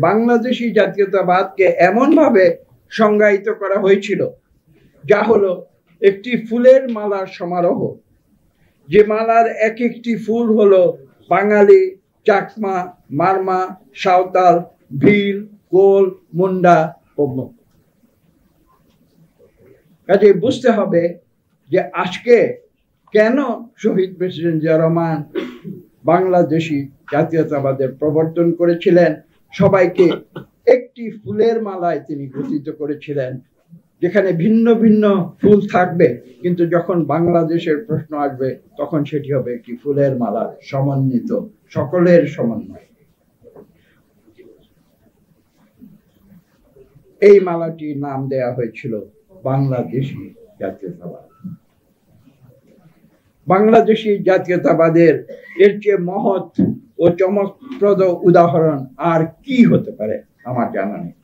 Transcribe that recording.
বাংলাদেশি জাতীয়তাবাদকে এমন ভাবে সংজ্ঞায়িত করা হয়েছিল যা হলো একটি ফুলের মালার সমারোহ, যে মালার এক একটি ফুল হলো বাঙালি, চাকমা, মারমা, সাঁওতাল, ভিল, কোল, মুন্ডা প্রমুখ। কাজে বুঝতে হবে যে আজকে কেন শহীদ প্রেসিডেন্ট জিয়া রহমান বাংলাদেশি জাতীয়তাবাদের প্রবর্তন করেছিলেন। সবাইকে একটি ফুলের মালায় তিনি গঠিত করেছিলেন, যেখানে ভিন্ন ভিন্ন ফুল থাকবে, কিন্তু যখন বাংলাদেশের প্রশ্ন আসবে তখন সেটি হবে একটি ফুলের মালা, সমন্বিত, সকলের সমন্বয়। এই মালাটির নাম দেয়া হয়েছিল বাংলাদেশি জাতীয়তাবাদ। বাংলাদেশি জাতীয়তাবাদের এর চেয়ে মহৎ ও চমকপ্রদ উদাহরণ আর কি হতে পারে আমার জানা নেই।